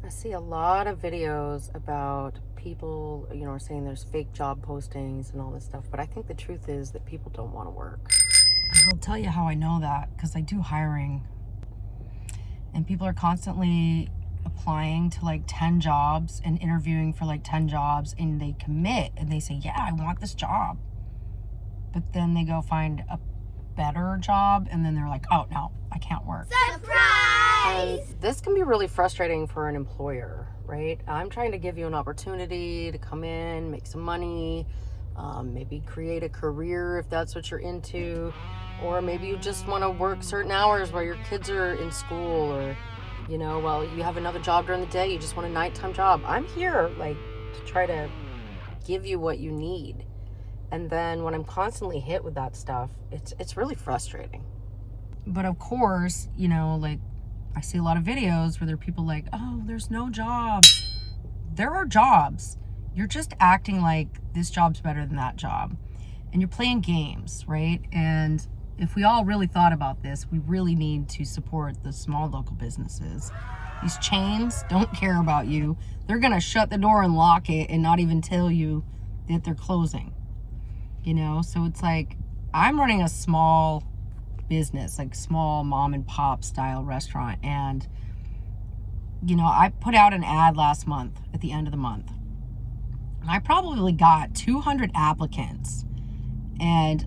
I see a lot of videos about people, are saying there's fake job postings and all this stuff, but I think the truth is that people don't want to work. I'll tell you how I know that, because I do hiring, and people are constantly applying to like 10 jobs and interviewing for like 10 jobs, and they commit and they say, yeah, I want this job. But then they go find a better job, and then they're like, oh, no, I can't work. Surprise! This can be really frustrating for an employer, right? I'm trying to give you an opportunity to come in, make some money, maybe create a career if that's what you're into, or maybe you just want to work certain hours while your kids are in school, or, while you have another job during the day, you just want a nighttime job. I'm here, to try to give you what you need. And then when I'm constantly hit with that stuff, it's really frustrating. But of course, I see a lot of videos where there are people like, oh, there's no jobs. There are jobs. You're just acting like this job's better than that job. And you're playing games, right? And if we all really thought about this, we really need to support the small local businesses. These chains don't care about you. They're going to shut the door and lock it and not even tell you that they're closing. So it's like, I'm running a small business, like small mom and pop style restaurant. And, I put out an ad last month at the end of the month. And I probably got 200 applicants. And,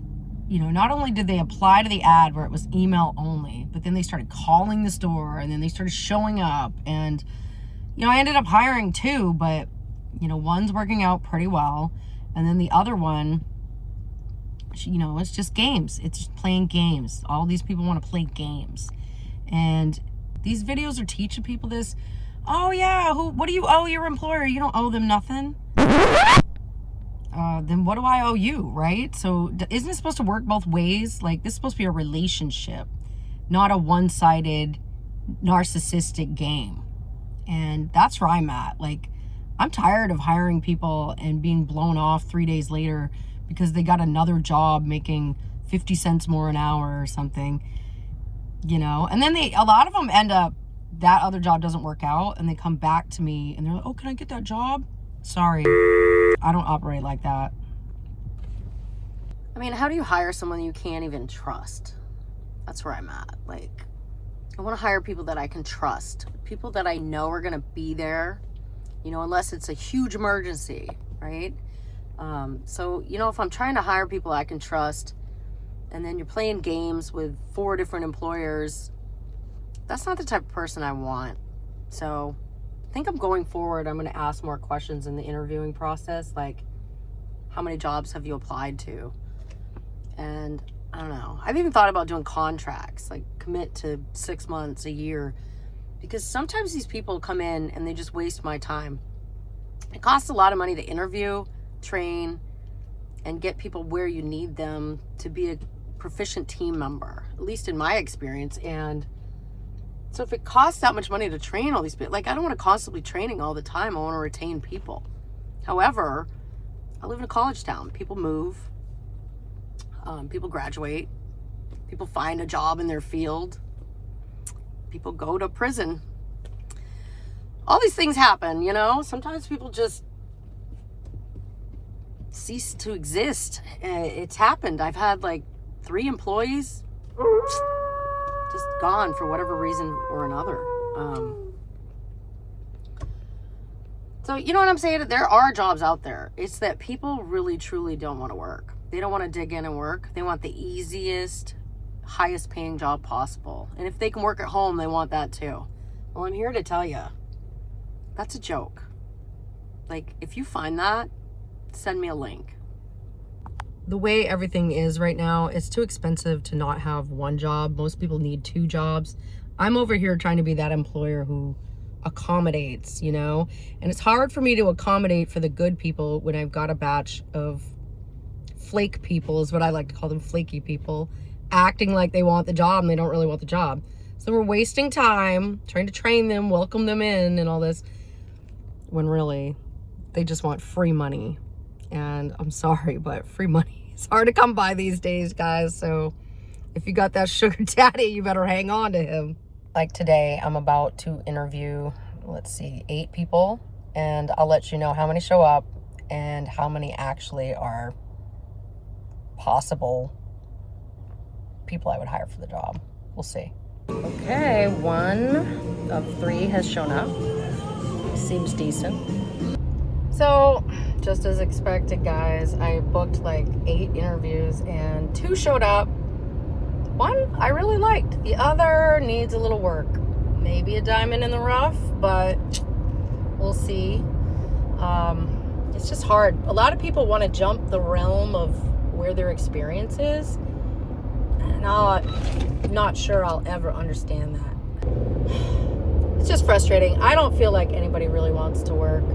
not only did they apply to the ad where it was email only, but then they started calling the store, and then they started showing up. And, I ended up hiring 2, but, one's working out pretty well. And then the other one, it's just games. It's just playing games. All these people want to play games. And these videos are teaching people this. Oh, yeah, what do you owe your employer? You don't owe them nothing. Then what do I owe you, right? So isn't it supposed to work both ways? Like, this is supposed to be a relationship, not a one-sided narcissistic game. And that's where I'm at. Like, I'm tired of hiring people and being blown off 3 days later because they got another job making 50 cents more an hour or something, and then a lot of them end up, that other job doesn't work out, and they come back to me and they're like, oh, can I get that job? Sorry, I don't operate like that. I mean, how do you hire someone you can't even trust? That's where I'm at. Like, I want to hire people that I can trust, people that I know are going to be there, unless it's a huge emergency, right? So, if I'm trying to hire people I can trust, and then you're playing games with 4 different employers, that's not the type of person I want. So I think I'm going forward, I'm going to ask more questions in the interviewing process, like, how many jobs have you applied to? And I don't know. I've even thought about doing contracts, like commit to 6 months, a year, because sometimes these people come in and they just waste my time. It costs a lot of money to interview, train, and get people where you need them to be a proficient team member, at least in my experience. And so if it costs that much money to train all these people, I don't want to constantly training all the time. I want to retain people. However, I live in a college town. People move, people graduate, people find a job in their field, people go to prison. All these things happen, sometimes people just cease to exist. It's happened. I've had 3 employees just gone for whatever reason or another. So you know what I'm saying? There are jobs out there. It's that people really truly don't want to work. They don't want to dig in and work. They want the easiest, highest paying job possible. And if they can work at home, they want that too. Well, I'm here to tell you, that's a joke. If you find that, send me a link. The way everything is right now, it's too expensive to not have one job. Most people need 2 jobs. I'm over here trying to be that employer who accommodates, and it's hard for me to accommodate for the good people when I've got a batch of flake people, is what I like to call them, flaky people, acting like they want the job and they don't really want the job. So we're wasting time trying to train them, welcome them in and all this, when really they just want free money. And I'm sorry, but free money is hard to come by these days, guys. So if you got that sugar daddy, you better hang on to him. Like today, I'm about to interview let's see, 8 people, and I'll let you know how many show up and how many actually are possible people I would hire for the job. We'll see. Okay, 1 of 3 has shown up. Seems decent. So, just as expected, guys, I booked like 8 interviews and 2 showed up. 1 I really liked. The other needs a little work. Maybe a diamond in the rough, but we'll see. It's just hard. A lot of people want to jump the realm of where their experience is. And I'm not sure I'll ever understand that. It's just frustrating. I don't feel like anybody really wants to work.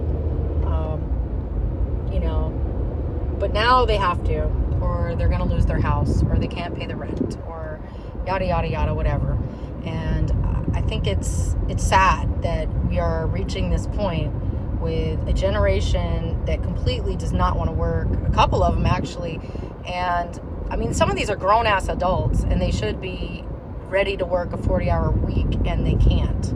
But now they have to, or they're going to lose their house, or they can't pay the rent, or yada, yada, yada, whatever. And I think it's sad that we are reaching this point with a generation that completely does not want to work. A couple of them, actually. And, I mean, some of these are grown-ass adults, and they should be ready to work a 40-hour week, and they can't.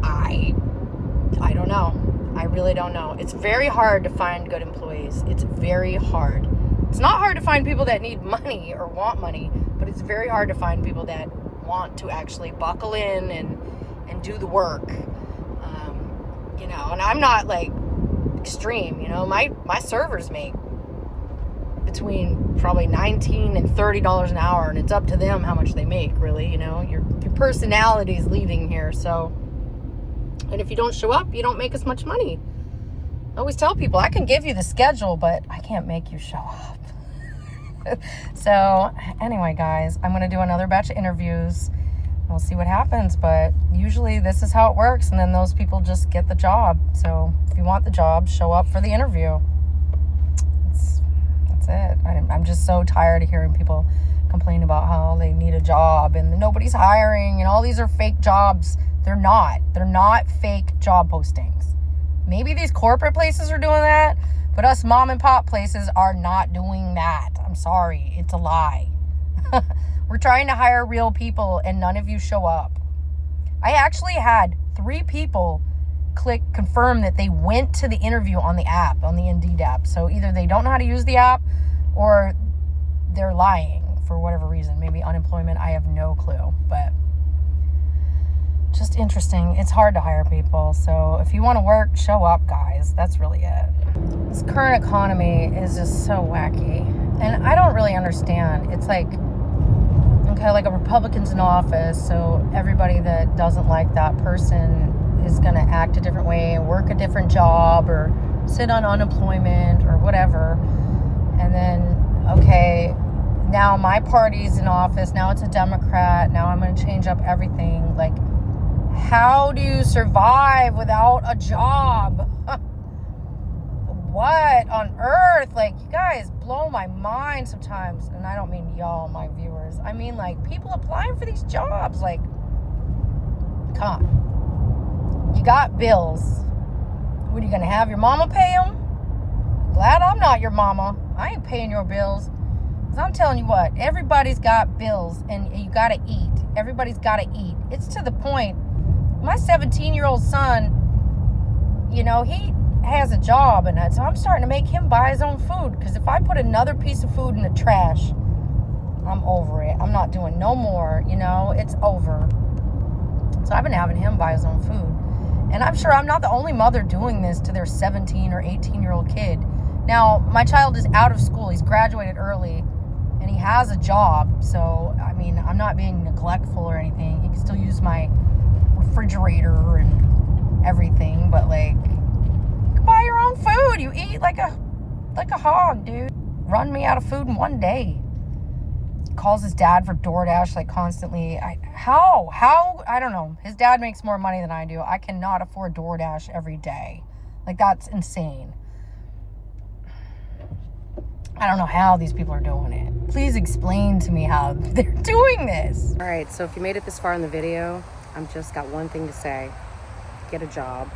I don't know. I really don't know. It's very hard to find good employees. It's very hard. It's not hard to find people that need money or want money, but it's very hard to find people that want to actually buckle in and do the work. And I'm not like extreme, my servers make between probably $19 and $30 an hour, and it's up to them how much they make, really. Your personality is leading here. So, and if you don't show up, you don't make as much money. I always tell people, I can give you the schedule, but I can't make you show up. So anyway, guys, I'm going to do another batch of interviews. We'll see what happens, but usually this is how it works, and then those people just get the job. So if you want the job, show up for the interview. That's it. I'm just so tired of hearing people complain about how they need a job and nobody's hiring and all these are fake jobs. They're not fake job postings. Maybe these corporate places are doing that, but us mom and pop places are not doing that. I'm sorry. It's a lie. We're trying to hire real people and none of you show up. I actually had 3 people click confirm that they went to the interview on the app, on the Indeed app. So either they don't know how to use the app or they're lying for whatever reason. Maybe unemployment. I have no clue, but just interesting. It's hard to hire people. So if you want to work, show up, guys. That's really it. This current economy is just so wacky. And I don't really understand. It's like, okay, like a Republican's in office, so everybody that doesn't like that person is going to act a different way and work a different job or sit on unemployment or whatever. And then, okay, now my party's in office. Now it's a Democrat. Now I'm going to change up everything. Like, how do you survive without a job? What on earth? Like, you guys blow my mind sometimes. And I don't mean y'all, my viewers. I mean, like, people applying for these jobs. Like, come on. You got bills. What, are you going to have your mama pay them? Glad I'm not your mama. I ain't paying your bills. Because I'm telling you what, everybody's got bills and you got to eat. Everybody's got to eat. It's to the point, my 17-year-old son, he has a job, and so I'm starting to make him buy his own food, because if I put another piece of food in the trash, I'm over it. I'm not doing no more, it's over. So I've been having him buy his own food. And I'm sure I'm not the only mother doing this to their 17 or 18-year-old kid. Now, my child is out of school. He's graduated early, and he has a job. So, I mean, I'm not being neglectful or anything. He can still use my refrigerator and everything, but, like, buy your own food. You eat like a hog, dude. Run me out of food in one day. Calls his dad for DoorDash like constantly. How? I don't know. His dad makes more money than I do. I cannot afford DoorDash every day. Like, that's insane. I don't know how these people are doing it. Please explain to me how they're doing this. All right, so if you made it this far in the video, I've just got one thing to say. Get a job.